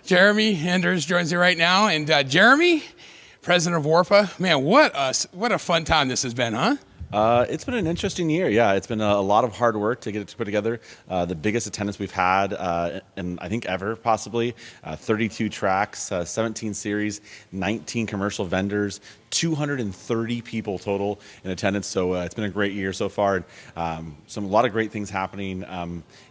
Jeremy Enders joins me right now. And Jeremy, president of WARPA, man, what a fun time this has been, huh? It's been an interesting year. Yeah, it's been a lot of hard work to get it to put together. The biggest attendance we've had, in I think ever, possibly. 32 tracks, 17 series, 19 commercial vendors, 230 people total in attendance. So it's been a great year so far. And a lot of great things happening.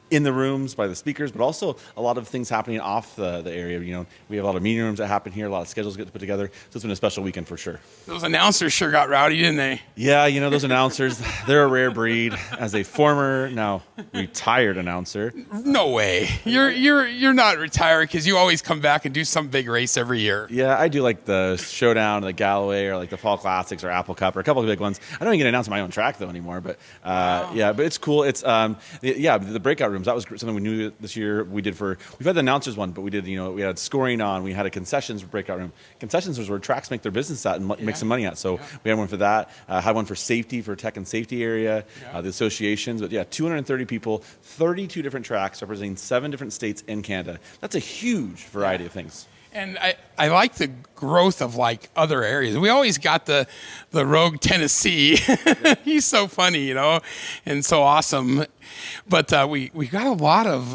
In the rooms by the speakers, but also a lot of things happening off the area. You know, we have a lot of meeting rooms that happen here, a lot of schedules get put together. So it's been a special weekend for sure. Those announcers sure got rowdy, didn't they? Yeah, you know, those announcers, they're a rare breed. As a former, now retired announcer. No way. You're not retired because you always come back and do some big race every year. Yeah, I do like the Showdown, the Galloway, or like the Fall Classics or Apple Cup, or a couple of big ones. I don't even get to announce my own track though anymore, but yeah, but it's cool. It's the breakout rooms. That was something we knew this year. We've had the announcers one, but we had scoring on. We had a concessions breakout room. Concessions was where tracks make their business at and make some money at. So we had one for that. Had one for safety, for tech and safety area, the associations. But yeah, 230 people, 32 different tracks representing 7 different states in Canada. That's a huge variety of things. And I like the growth of like other areas. We always got the rogue Tennessee. He's so funny, you know, and so awesome. But we got a lot of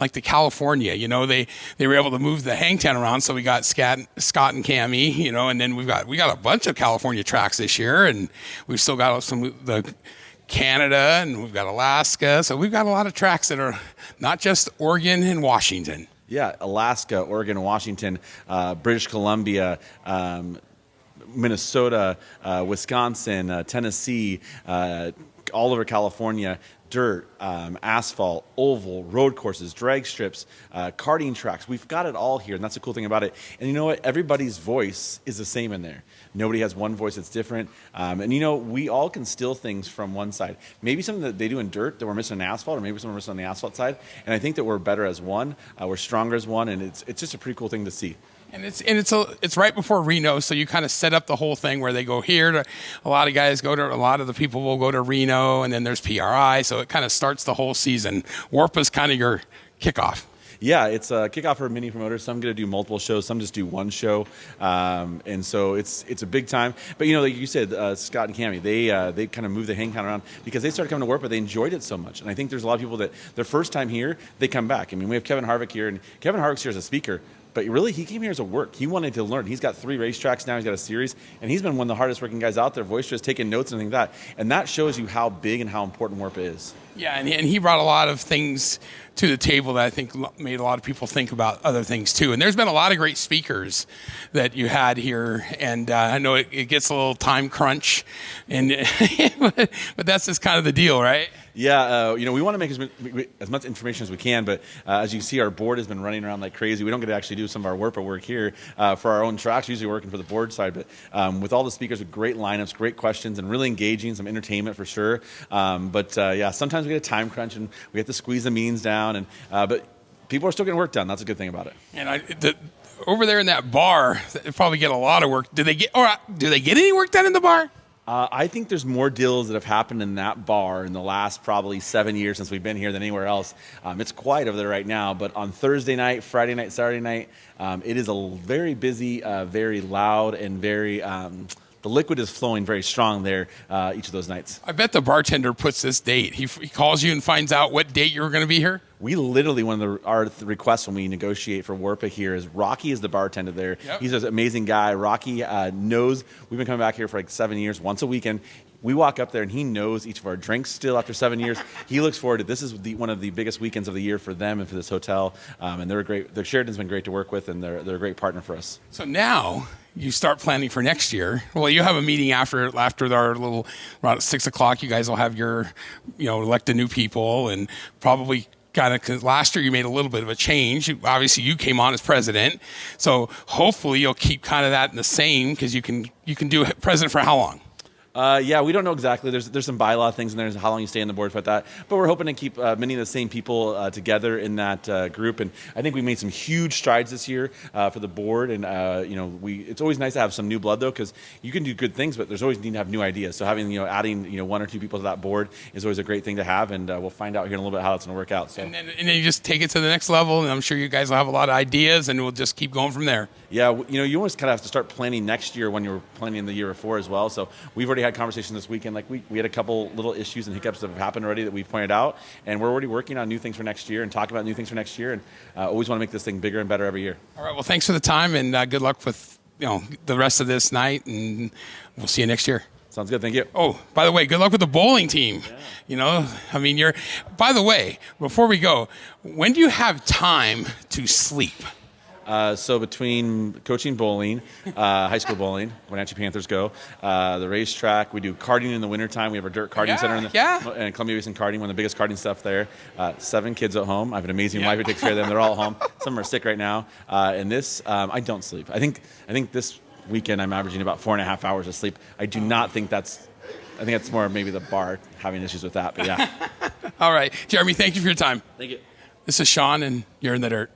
like the California, you know, they were able to move the hangtown around. So we got Scott and Cammie, you know, and then we got a bunch of California tracks this year, and we've still got the Canada, and we've got Alaska. So we've got a lot of tracks that are not just Oregon and Washington. Yeah, Alaska, Oregon, Washington, British Columbia, Minnesota, Wisconsin, Tennessee, all over California, dirt, asphalt, oval, road courses, drag strips, karting tracks. We've got it all here, and that's the cool thing about it. And you know what? Everybody's voice is the same in there. Nobody has one voice that's different. And you know, we all can steal things from one side. Maybe something that they do in dirt that we're missing on asphalt, or maybe something we're missing on the asphalt side. And I think that we're better as one. We're stronger as one, and it's just a pretty cool thing to see. And it's right before Reno, so you kind of set up the whole thing where they go here. A lot of guys go to, a lot of the people will go to Reno, and then there's PRI, so it kind of starts the whole season. WARPA's kind of your kickoff. Yeah, it's a kickoff for mini promoters. Some going to do multiple shows, some just do one show, and so it's a big time. But you know, like you said, Scott and Cammie, they kind of moved the hang count around because they started coming to WARPA. They enjoyed it so much, and I think there's a lot of people that their first time here, they come back. I mean, we have Kevin Harvick here, and Kevin Harvick's here as a speaker. But really, he came here as a work. He wanted to learn. He's got 3 racetracks now. He's got a series. And he's been one of the hardest working guys out there, boisterous, taking notes and everything like that. And that shows you how big and how important WARPA is. Yeah, and he brought a lot of things to the table that I think made a lot of people think about other things too. And there's been a lot of great speakers that you had here. And I know it gets a little time crunch, and but that's just kind of the deal, right? Yeah, you know, we want to make as much information as we can, but as you see, our board has been running around like crazy. We don't get to actually do some of our WARPA work here for our own tracks, usually working for the board side, but with all the speakers with great lineups, great questions, and really engaging, some entertainment for sure. But yeah, sometimes we get a time crunch, and we have to squeeze the meetings down, but people are still getting work done. That's a good thing about it. And over there in that bar, they probably get a lot of work. Do they get any work done in the bar? I think there's more deals that have happened in that bar in the last probably 7 years since we've been here than anywhere else. It's quiet over there right now, but on Thursday night, Friday night, Saturday night, it is a very busy, very loud, and very... the liquid is flowing very strong there each of those nights. I bet the bartender puts this date. He calls you and finds out what date you're going to be here? We literally, one of our requests when we negotiate for WARPA here is Rocky is the bartender there. Yep. He's an amazing guy. Rocky knows, we've been coming back here for like 7 years, once a weekend. We walk up there and he knows each of our drinks still after 7 years. He looks forward to this is one of the biggest weekends of the year for them and for this hotel. And they're great. Sheridan's been great to work with, and they're a great partner for us. So now you start planning for next year. Well, you have a meeting after our little, around 6:00. You guys will have your, elect the new people, and probably kind of, because last year you made a little bit of a change. Obviously, you came on as president, so hopefully you'll keep kind of that in the same, because you can do president for how long? Yeah, we don't know exactly. There's some bylaw things in there, how long you stay on the board for that. But we're hoping to keep many of the same people together in that group. And I think we made some huge strides this year for the board. And it's always nice to have some new blood though, because you can do good things, but there's always need to have new ideas. So having adding one or two people to that board is always a great thing to have. And we'll find out here in a little bit how that's going to work out. So. And then you just take it to the next level, and I'm sure you guys will have a lot of ideas, and we'll just keep going from there. Yeah, you almost kind of have to start planning next year when you were planning the year before as well. So we've already had conversations this weekend. Like we had a couple little issues and hiccups that have happened already that we've pointed out, and we're already working on new things for next year and talking about new things for next year, and always want to make this thing bigger and better every year. All right. Well, thanks for the time, and good luck with the rest of this night, and we'll see you next year. Sounds good. Thank you. Oh, by the way, good luck with the bowling team. Yeah. By the way, before we go, when do you have time to sleep? So between coaching bowling, high school bowling, Wenatchee Panthers go, the racetrack, we do karting in the wintertime. We have our dirt karting center and Columbia Basin Karting, one of the biggest karting stuff there. 7 kids at home. I have an amazing wife who takes care of them. They're all at home. Some are sick right now. And this, I don't sleep. I think this weekend I'm averaging about 4.5 hours of sleep. I do not think I think that's more maybe the bar having issues with that, but yeah. All right. Jeremy, thank you for your time. Thank you. This is Shaun, and you're in the dirt.